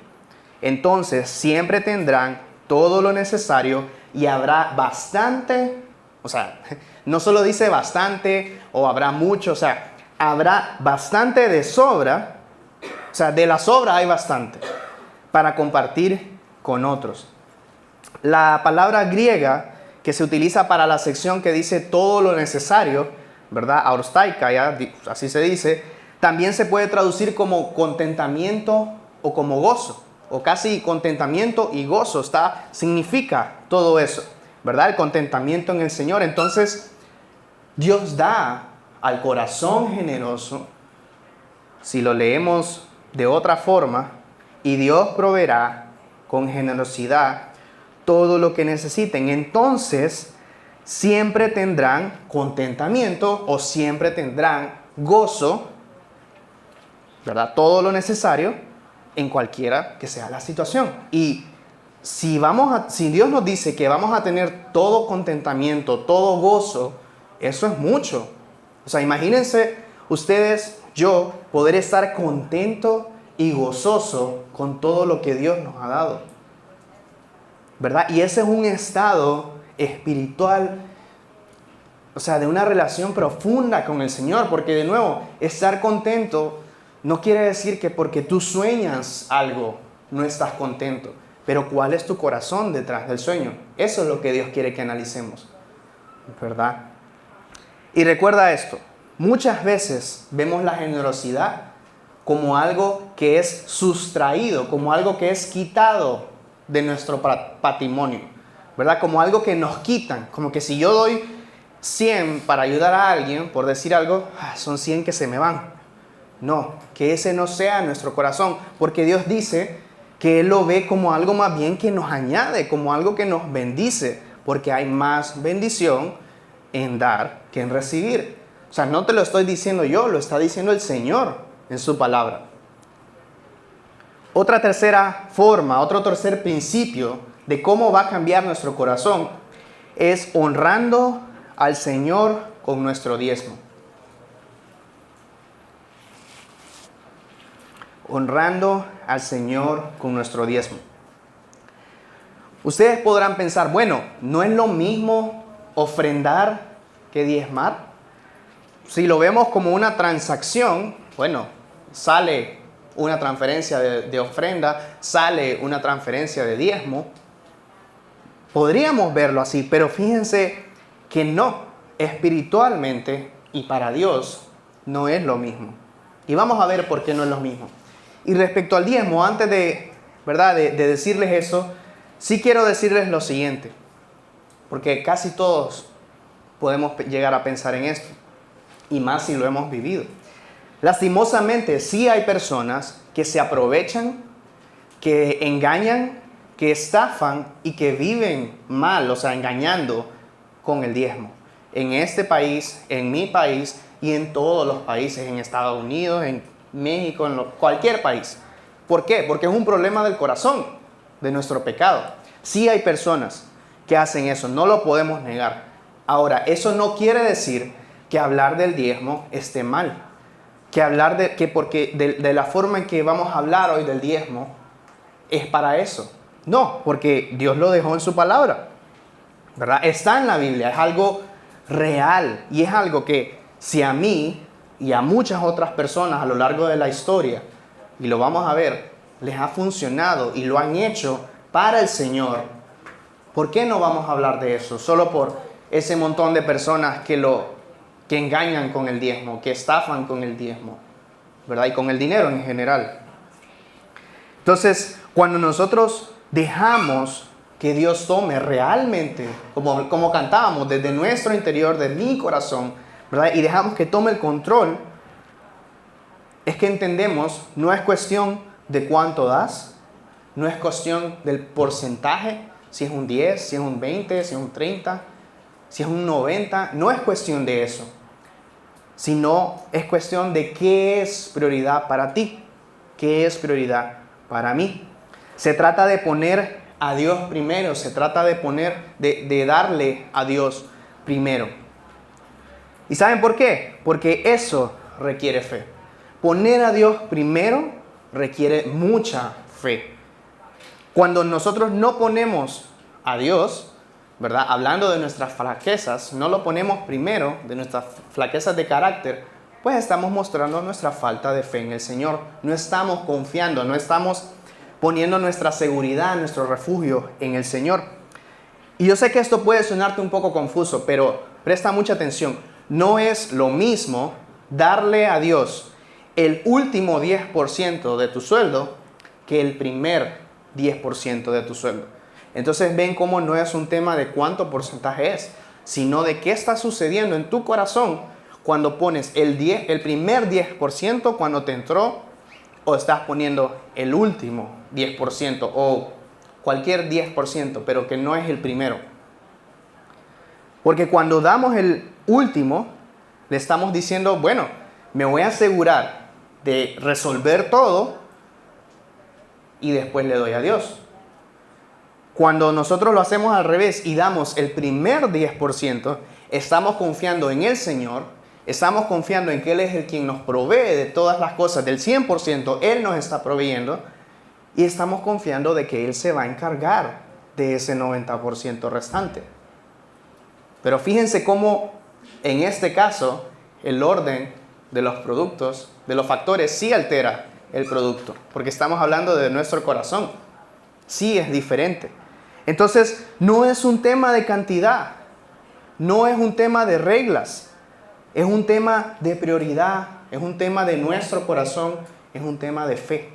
Speaker 1: Entonces siempre tendrán todo lo necesario y habrá bastante, o sea, no solo dice bastante o habrá mucho, o sea, habrá bastante de sobra, o sea, de la sobra hay bastante para compartir con otros. La palabra griega que se utiliza para la sección que dice todo lo necesario, ¿verdad? Aurostaika, ya, así se dice, también se puede traducir como contentamiento o como gozo, o casi contentamiento y gozo, significa todo eso, ¿verdad? El contentamiento en el Señor. Entonces, Dios da al corazón generoso, si lo leemos de otra forma, y Dios proveerá con generosidad todo lo que necesiten. Entonces, siempre tendrán contentamiento o siempre tendrán gozo, ¿verdad? Todo lo necesario en cualquiera que sea la situación. Y si Dios nos dice que vamos a tener todo contentamiento, todo gozo, eso es mucho. O sea, imagínense ustedes, yo, poder estar contento y gozoso con todo lo que Dios nos ha dado, ¿verdad? Y ese es un estado espiritual, o sea, de una relación profunda con el Señor, porque de nuevo, estar contento no quiere decir que porque tú sueñas algo, no estás contento. Pero ¿cuál es tu corazón detrás del sueño? Eso es lo que Dios quiere que analicemos, ¿verdad? Y recuerda esto, muchas veces vemos la generosidad como algo que es sustraído, como algo que es quitado de nuestro patrimonio, ¿verdad? Como algo que nos quitan, como que si yo doy 100 para ayudar a alguien, por decir algo, son 100 que se me van. No, que ese no sea nuestro corazón, porque Dios dice que Él lo ve como algo más bien que nos añade, como algo que nos bendice, porque hay más bendición en dar que en recibir. O sea, no te lo estoy diciendo yo, lo está diciendo el Señor en su palabra. Otra tercera forma, otro tercer principio de cómo va a cambiar nuestro corazón es honrando al Señor con nuestro diezmo. Honrando al Señor con nuestro diezmo. Ustedes podrán pensar, bueno, ¿no es lo mismo ofrendar que diezmar? Si lo vemos como una transacción, bueno, sale una transferencia de ofrenda, sale una transferencia de diezmo. Podríamos verlo así, pero fíjense que no, espiritualmente y para Dios no es lo mismo. Y vamos a ver por qué no es lo mismo. Y respecto al diezmo, antes de decirles eso, sí quiero decirles lo siguiente, porque casi todos podemos llegar a pensar en esto, y más si lo hemos vivido. Lastimosamente, sí hay personas que se aprovechan, que engañan, que estafan y que viven mal, o sea, engañando con el diezmo. En este país, en mi país y en todos los países, en Estados Unidos, en México, en cualquier país. ¿Por qué? Porque es un problema del corazón, de nuestro pecado. Sí hay personas que hacen eso, no lo podemos negar. Ahora, eso no quiere decir que hablar del diezmo esté mal. Que hablar de la forma en que vamos a hablar hoy del diezmo es para eso. No, porque Dios lo dejó en su palabra, ¿verdad? Está en la Biblia, es algo real y es algo que si a mí y a muchas otras personas a lo largo de la historia, y lo vamos a ver, les ha funcionado y lo han hecho para el Señor, ¿por qué no vamos a hablar de eso? Solo por ese montón de personas que lo que engañan con el diezmo, que estafan con el diezmo, ¿verdad? Y con el dinero en general. Entonces, cuando nosotros dejamos que Dios tome realmente, como cantábamos, desde nuestro interior, de mi corazón, ¿verdad? Y dejamos que tome el control, es que entendemos, no es cuestión de cuánto das, no es cuestión del porcentaje, si es un 10, si es un 20, si es un 30, si es un 90, no es cuestión de eso, sino es cuestión de qué es prioridad para ti, qué es prioridad para mí. Se trata de poner a Dios primero, se trata de darle a Dios primero. ¿Y saben por qué? Porque eso requiere fe. Poner a Dios primero requiere mucha fe. Cuando nosotros no ponemos a Dios, ¿verdad? Hablando de nuestras flaquezas, no lo ponemos primero, de nuestras flaquezas de carácter, pues estamos mostrando nuestra falta de fe en el Señor. No estamos confiando, no estamos poniendo nuestra seguridad, nuestro refugio en el Señor. Y yo sé que esto puede sonarte un poco confuso, pero presta mucha atención. No es lo mismo darle a Dios el último 10% de tu sueldo que el primer 10% de tu sueldo. Entonces ven cómo no es un tema de cuánto porcentaje es, sino de qué está sucediendo en tu corazón cuando pones el primer 10% cuando te entró, o estás poniendo el último 10% o cualquier 10%, pero que no es el primero. Porque cuando damos el último, le estamos diciendo, bueno, me voy a asegurar de resolver todo y después le doy a Dios. Cuando nosotros lo hacemos al revés y damos el primer 10%, estamos confiando en el Señor, estamos confiando en que Él es el quien nos provee de todas las cosas, del 100%, Él nos está proveyendo, y estamos confiando de que Él se va a encargar de ese 90% restante. Pero fíjense cómo en este caso el orden de los productos, de los factores, sí altera el producto, porque estamos hablando de nuestro corazón. Sí es diferente. Entonces, no es un tema de cantidad, no es un tema de reglas, es un tema de prioridad, es un tema de nuestro corazón, es un tema de fe.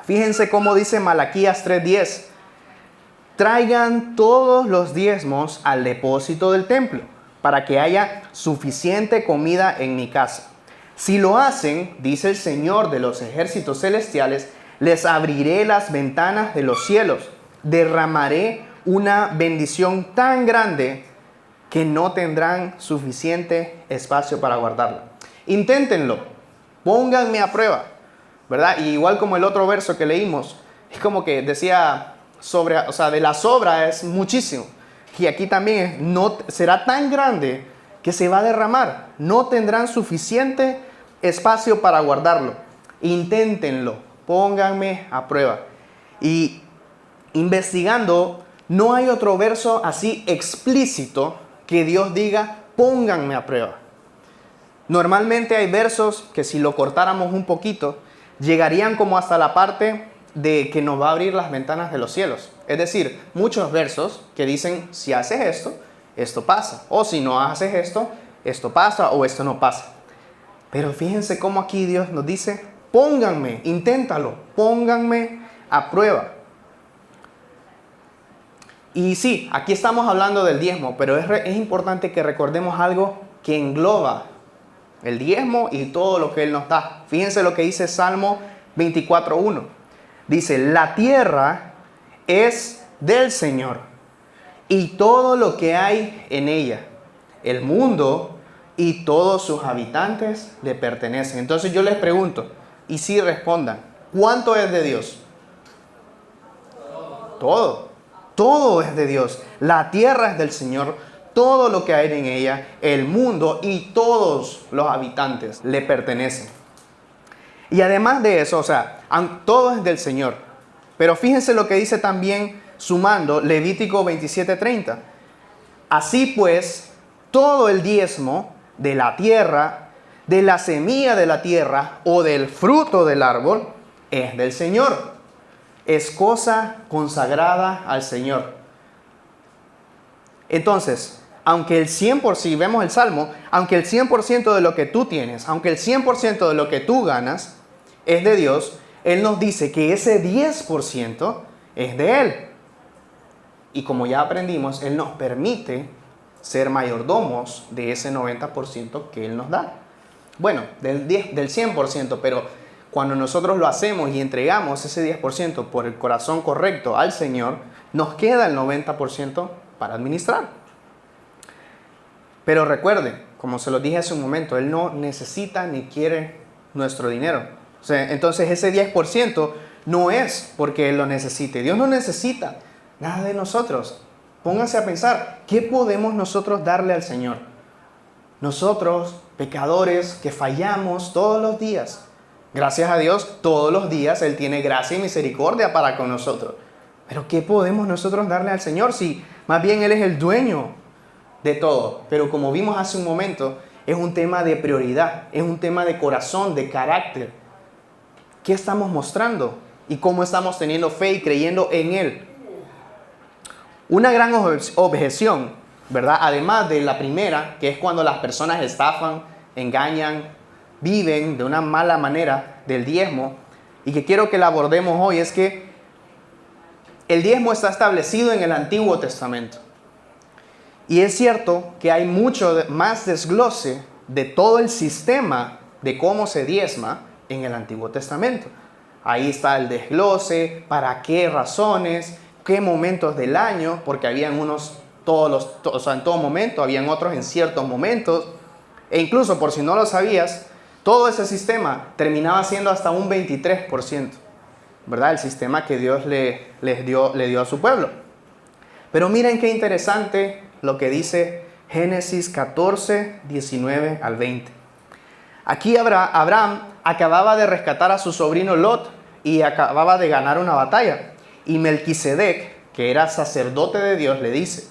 Speaker 1: Fíjense cómo dice Malaquías 3:10. Traigan todos los diezmos al depósito del templo, para que haya suficiente comida en mi casa. Si lo hacen, dice el Señor de los ejércitos celestiales, les abriré las ventanas de los cielos, derramaré una bendición tan grande que no tendrán suficiente espacio para guardarla. Inténtenlo, pónganme a prueba, ¿verdad? Y igual como el otro verso que leímos, es como que decía, de la sobra es muchísimo. Y aquí también será tan grande que se va a derramar. No tendrán suficiente espacio para guardarlo. Inténtenlo, pónganme a prueba. Y investigando, no hay otro verso así explícito que Dios diga, pónganme a prueba. Normalmente hay versos que si lo cortáramos un poquito, llegarían como hasta la parte de que nos va a abrir las ventanas de los cielos. Es decir, muchos versos que dicen, si haces esto, esto pasa. O si no haces esto, esto pasa o esto no pasa. Pero fíjense cómo aquí Dios nos dice, pónganme, inténtalo, pónganme a prueba. Y sí, aquí estamos hablando del diezmo, pero es importante que recordemos algo que engloba el diezmo y todo lo que Él nos da. Fíjense lo que dice Salmo 24:1. Dice, la tierra es del Señor y todo lo que hay en ella. El mundo y todos sus habitantes le pertenecen. Entonces yo les pregunto, y si respondan, ¿cuánto es de Dios? Todo. Todo es de Dios. La tierra es del Señor, todo lo que hay en ella, el mundo y todos los habitantes le pertenecen. Y además de eso, todo es del Señor. Pero fíjense lo que dice también, sumando, Levítico 27:30. Así pues, todo el diezmo de la tierra, de la semilla de la tierra o del fruto del árbol, es del Señor. Es cosa consagrada al Señor. Entonces, aunque el 100%, si vemos el Salmo, aunque el 100% de lo que tú tienes, aunque el 100% de lo que tú ganas es de Dios, Él nos dice que ese 10% es de Él. Y como ya aprendimos, Él nos permite ser mayordomos de ese 90% que Él nos da. Bueno, del 100%, pero cuando nosotros lo hacemos y entregamos ese 10% por el corazón correcto al Señor, nos queda el 90% para administrar. Pero recuerden, como se lo dije hace un momento, Él no necesita ni quiere nuestro dinero. O sea, entonces ese 10% no es porque Él lo necesite. Dios no necesita nada de nosotros. Pónganse a pensar, ¿qué podemos nosotros darle al Señor? Nosotros, pecadores, que fallamos todos los días. Gracias a Dios, todos los días Él tiene gracia y misericordia para con nosotros. Pero ¿qué podemos nosotros darle al Señor si más bien Él es el dueño de todo? Pero como vimos hace un momento, es un tema de prioridad, es un tema de corazón, de carácter. ¿Qué estamos mostrando? Y cómo estamos teniendo fe y creyendo en Él. Una gran objeción, ¿verdad? Además de la primera, que es cuando las personas estafan, engañan, viven de una mala manera del diezmo, y que quiero que la abordemos hoy, es que el diezmo está establecido en el Antiguo Testamento. Y es cierto que hay mucho más desglose de todo el sistema de cómo se diezma en el Antiguo Testamento. Ahí está el desglose, para qué razones, qué momentos del año, porque habían unos en todo momento, habían otros en ciertos momentos. E incluso, por si no lo sabías, todo ese sistema terminaba siendo hasta un 23%, ¿verdad? El sistema que Dios le dio a su pueblo. Pero miren qué interesante lo que dice Génesis 14, 19 al 20. Aquí Abraham acababa de rescatar a su sobrino Lot y acababa de ganar una batalla. Y Melquisedec, que era sacerdote de Dios, le dice,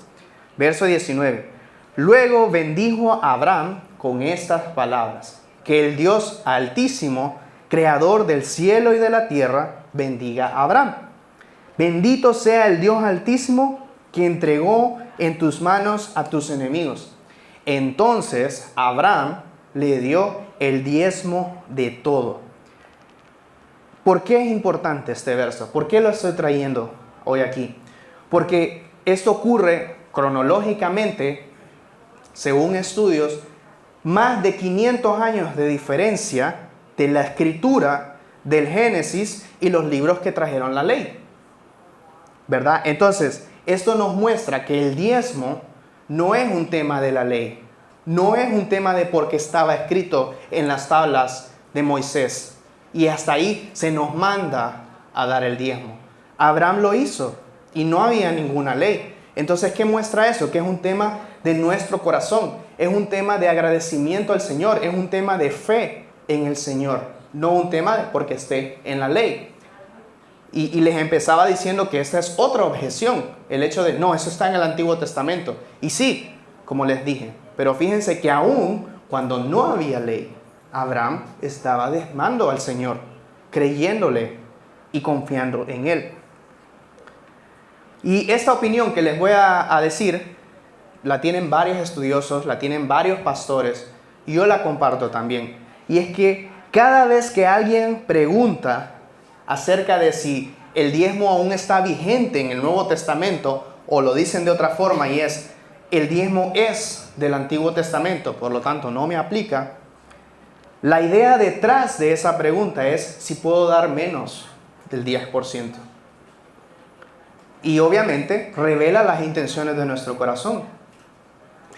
Speaker 1: verso 19, luego bendijo a Abraham con estas palabras, que el Dios Altísimo, creador del cielo y de la tierra, bendiga a Abraham. Bendito sea el Dios Altísimo que entregó en tus manos a tus enemigos. Entonces Abraham le dio el diezmo de todo. ¿Por qué es importante este verso? ¿Por qué lo estoy trayendo hoy aquí? Porque esto ocurre cronológicamente, según estudios, más de 500 años de diferencia de la escritura del Génesis y los libros que trajeron la ley, ¿verdad? Entonces, esto nos muestra que el diezmo no es un tema de la ley, no es un tema de porque estaba escrito en las tablas de Moisés y hasta ahí se nos manda a dar el diezmo. Abraham lo hizo y no había ninguna ley. Entonces, ¿qué muestra eso? Que es un tema de nuestro corazón, es un tema de agradecimiento al Señor, es un tema de fe en el Señor, no un tema de porque esté en la ley. Y les empezaba diciendo que esta es otra objeción, el hecho de, no, eso está en el Antiguo Testamento. Y sí, como les dije, pero fíjense que aún cuando no había ley, Abraham estaba diezmando al Señor, creyéndole y confiando en Él. Y esta opinión que les voy a decir, la tienen varios estudiosos, la tienen varios pastores, y yo la comparto también. Y es que cada vez que alguien pregunta acerca de si el diezmo aún está vigente en el Nuevo Testamento, o lo dicen de otra forma, y es, el diezmo es del Antiguo Testamento, por lo tanto no me aplica. La idea detrás de esa pregunta es si puedo dar menos del 10%. Y obviamente revela las intenciones de nuestro corazón.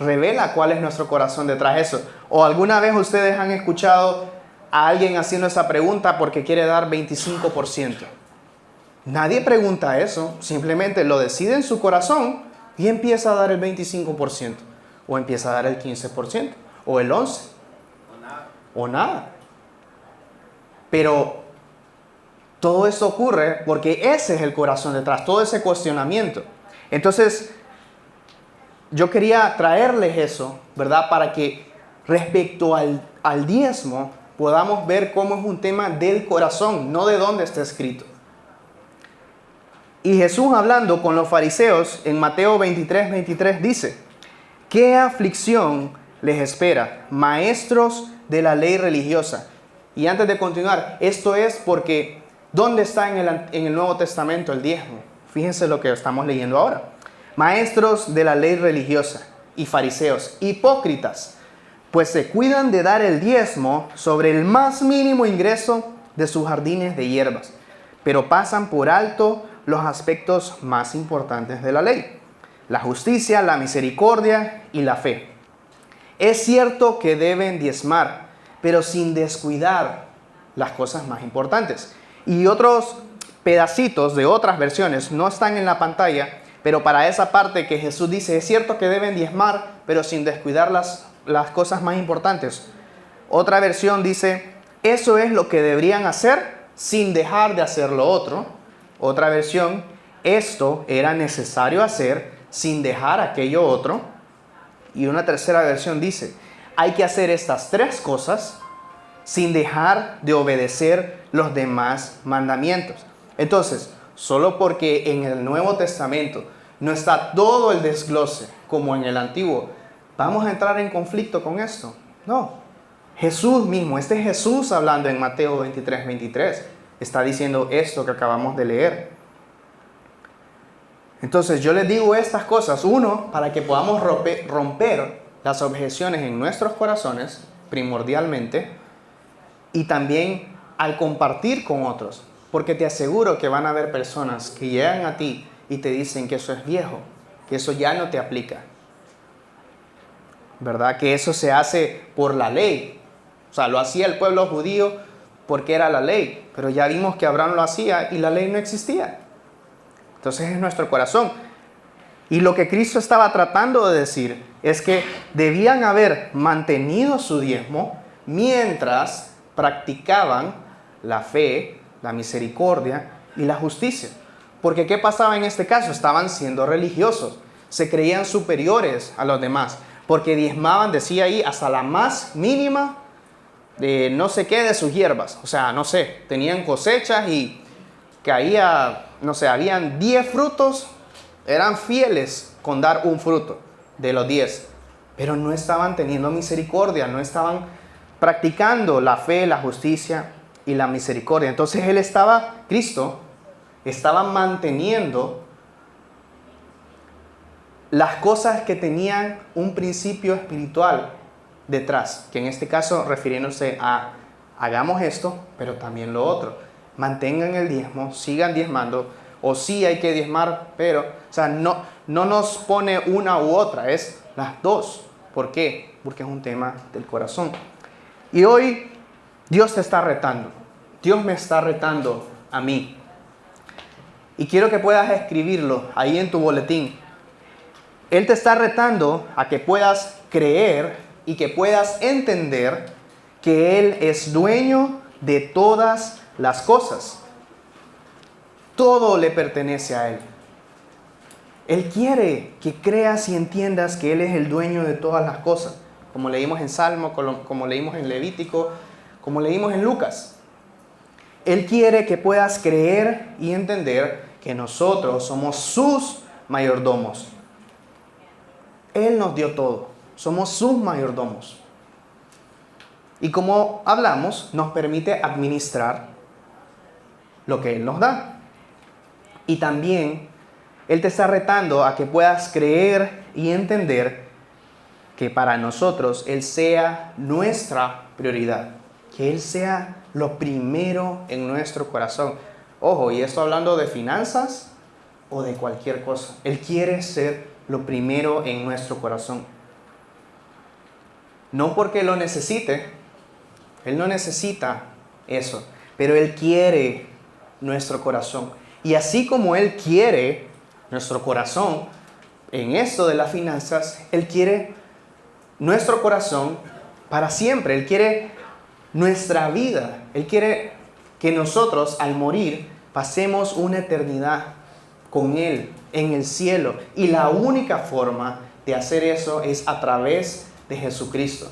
Speaker 1: Revela cuál es nuestro corazón detrás de eso. ¿O alguna vez ustedes han escuchado a alguien haciendo esa pregunta porque quiere dar 25%? Nadie pregunta eso. Simplemente lo decide en su corazón y empieza a dar el 25%. O empieza a dar el 15%. O el 11%. O nada. Pero todo esto ocurre porque ese es el corazón detrás, todo ese cuestionamiento. Entonces, yo quería traerles eso, ¿verdad? Para que respecto al diezmo podamos ver cómo es un tema del corazón, no de dónde está escrito. Y Jesús, hablando con los fariseos en Mateo 23, 23, dice, ¿Qué aflicción les espera? Maestros de la ley religiosa. Y antes de continuar, esto es porque, ¿dónde está en el Nuevo Testamento el diezmo? Fíjense lo que estamos leyendo ahora. Maestros de la ley religiosa y fariseos, hipócritas, pues se cuidan de dar el diezmo sobre el más mínimo ingreso de sus jardines de hierbas, pero pasan por alto los aspectos más importantes de la ley: la justicia, la misericordia y la fe. Es cierto que deben diezmar, pero sin descuidar las cosas más importantes. Y otros pedacitos de otras versiones no están en la pantalla, pero para esa parte que Jesús dice, es cierto que deben diezmar, pero sin descuidar las cosas más importantes. Otra versión dice, eso es lo que deberían hacer sin dejar de hacer lo otro. Otra versión, esto era necesario hacer sin dejar aquello otro. Y una tercera versión dice, hay que hacer estas tres cosas sin dejar de obedecer los demás mandamientos. Entonces, solo porque en el Nuevo Testamento no está todo el desglose como en el Antiguo, ¿vamos a entrar en conflicto con esto? No. Jesús mismo, este Jesús hablando en Mateo 23, está diciendo esto que acabamos de leer. Entonces yo les digo estas cosas, uno, para que podamos romper las objeciones en nuestros corazones, primordialmente, y también al compartir con otros, porque te aseguro que van a haber personas que llegan a ti y te dicen que eso es viejo, que eso ya no te aplica, ¿verdad? Que eso se hace por la ley, o sea, lo hacía el pueblo judío porque era la ley, pero ya vimos que Abraham lo hacía y la ley no existía. Entonces es nuestro corazón. Y lo que Cristo estaba tratando de decir es que debían haber mantenido su diezmo mientras practicaban la fe, la misericordia y la justicia. Porque ¿qué pasaba en este caso? Estaban siendo religiosos, se creían superiores a los demás, porque diezmaban, decía ahí, hasta la más mínima de no sé qué de sus hierbas. O sea, no sé, tenían cosechas y caía, no sé, habían 10 frutos, eran fieles con dar un fruto de los 10, pero no estaban teniendo misericordia, no estaban practicando la fe, la justicia y la misericordia. Entonces Cristo estaba manteniendo las cosas que tenían un principio espiritual detrás, que en este caso refiriéndose a hagamos esto, pero también lo otro. Mantengan el diezmo, sigan diezmando, o sí hay que diezmar, pero, o sea, no nos pone una u otra, es las dos. ¿Por qué? Porque es un tema del corazón. Y hoy Dios te está retando, Dios me está retando a mí. Y quiero que puedas escribirlo ahí en tu boletín. Él te está retando a que puedas creer y que puedas entender que Él es dueño de todas las cosas. Todo le pertenece a Él. Él quiere que creas y entiendas que Él es el dueño de todas las cosas, como leímos en Salmo, como leímos en Levítico, como leímos en Lucas. Él quiere que puedas creer y entender que nosotros somos sus mayordomos. Él nos dio todo, somos sus mayordomos. Y como hablamos, nos permite administrar lo que Él nos da. Y también Él te está retando a que puedas creer y entender que para nosotros Él sea nuestra prioridad. Que Él sea lo primero en nuestro corazón. Ojo, y esto hablando de finanzas o de cualquier cosa. Él quiere ser lo primero en nuestro corazón. No porque lo necesite. Él no necesita eso. Pero Él quiere nuestro corazón. Y así como Él quiere nuestro corazón en esto de las finanzas, Él quiere nuestro corazón para siempre. Él quiere nuestra vida. Él quiere que nosotros al morir pasemos una eternidad con Él en el cielo. Y la única forma de hacer eso es a través de Jesucristo.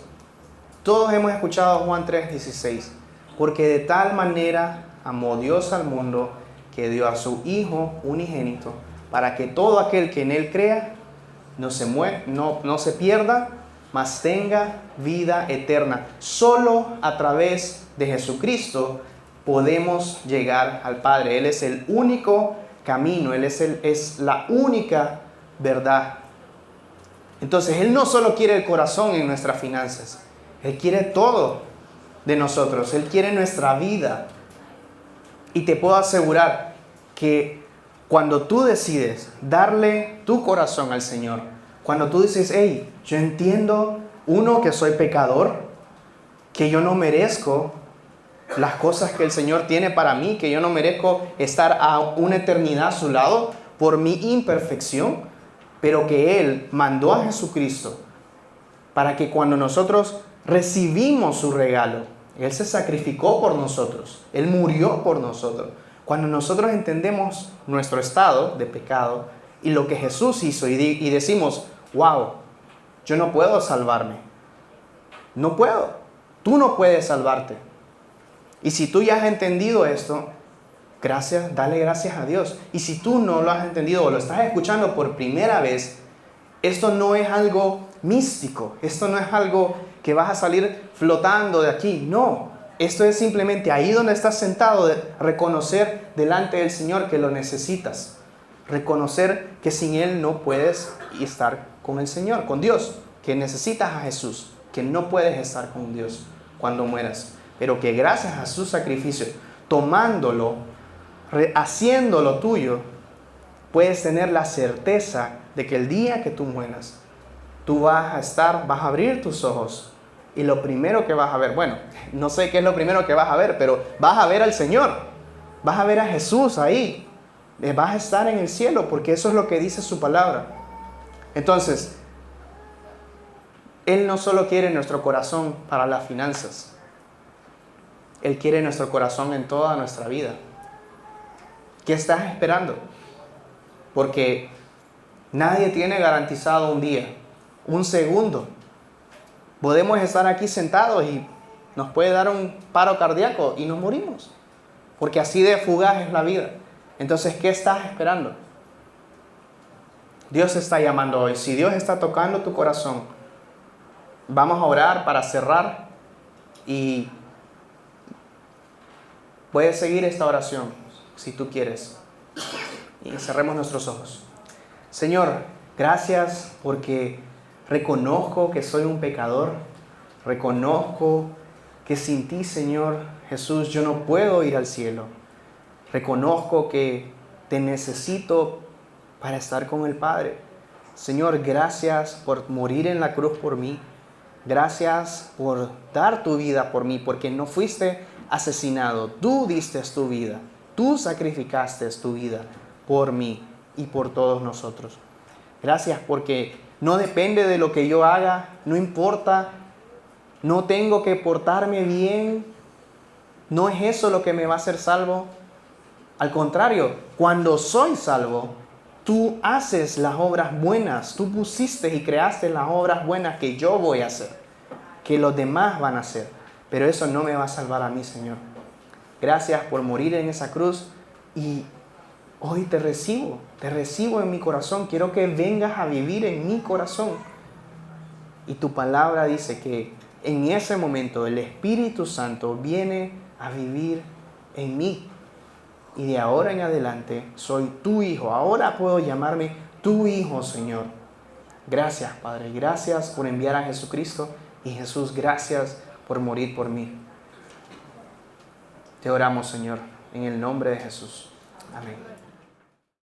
Speaker 1: Todos hemos escuchado Juan 3:16. Porque de tal manera amó Dios al mundo que dio a su Hijo unigénito, para que todo aquel que en Él crea no se pierda, mas tenga vida eterna. Solo a través de Jesucristo podemos llegar al Padre. Él es el único camino, Él es la única verdad. Entonces, Él no solo quiere el corazón en nuestras finanzas, Él quiere todo de nosotros, Él quiere nuestra vida. Y te puedo asegurar que cuando tú decides darle tu corazón al Señor, cuando tú dices, hey, yo entiendo, uno, que soy pecador, que yo no merezco las cosas que el Señor tiene para mí, que yo no merezco estar a una eternidad a su lado por mi imperfección, pero que Él mandó a Jesucristo para que cuando nosotros recibimos su regalo, Él se sacrificó por nosotros, Él murió por nosotros. Cuando nosotros entendemos nuestro estado de pecado y lo que Jesús hizo y decimos, wow, yo no puedo salvarme, no puedo, tú no puedes salvarte. Y si tú ya has entendido esto, dale gracias a Dios. Y si tú no lo has entendido o lo estás escuchando por primera vez, esto no es algo místico, esto no es algo que vas a salir flotando de aquí, no. Esto es simplemente ahí donde estás sentado, reconocer delante del Señor que lo necesitas. Reconocer que sin Él no puedes estar con el Señor, con Dios. Que necesitas a Jesús, que no puedes estar con Dios cuando mueras. Pero que gracias a su sacrificio, tomándolo, haciéndolo tuyo, puedes tener la certeza de que el día que tú mueras, tú vas a abrir tus ojos. Y lo primero que vas a ver, bueno, no sé qué es lo primero que vas a ver, pero vas a ver al Señor. Vas a ver a Jesús ahí. Vas a estar en el cielo, porque eso es lo que dice su palabra. Entonces, Él no solo quiere nuestro corazón para las finanzas. Él quiere nuestro corazón en toda nuestra vida. ¿Qué estás esperando? Porque nadie tiene garantizado un día, un segundo. Podemos estar aquí sentados y nos puede dar un paro cardíaco y nos morimos. Porque así de fugaz es la vida. Entonces, ¿qué estás esperando? Dios está llamando hoy. Si Dios está tocando tu corazón, vamos a orar para cerrar y puedes seguir esta oración si tú quieres. Y cerremos nuestros ojos. Señor, gracias porque reconozco que soy un pecador. Reconozco que sin ti, Señor Jesús, yo no puedo ir al cielo. Reconozco que te necesito para estar con el Padre. Señor, gracias por morir en la cruz por mí. Gracias por dar tu vida por mí, porque no fuiste asesinado. Tú diste tu vida. Tú sacrificaste tu vida por mí y por todos nosotros. Gracias porque no depende de lo que yo haga, no importa, no tengo que portarme bien. No es eso lo que me va a hacer salvo. Al contrario, cuando soy salvo, tú haces las obras buenas, tú pusiste y creaste las obras buenas que yo voy a hacer, que los demás van a hacer. Pero eso no me va a salvar a mí, Señor. Gracias por morir en esa cruz y hoy te recibo en mi corazón. Quiero que vengas a vivir en mi corazón. Y tu palabra dice que en ese momento el Espíritu Santo viene a vivir en mí. Y de ahora en adelante soy tu hijo. Ahora puedo llamarme tu hijo, Señor. Gracias, Padre. Gracias por enviar a Jesucristo. Y Jesús, gracias por morir por mí. Te oramos, Señor, en el nombre de Jesús. Amén.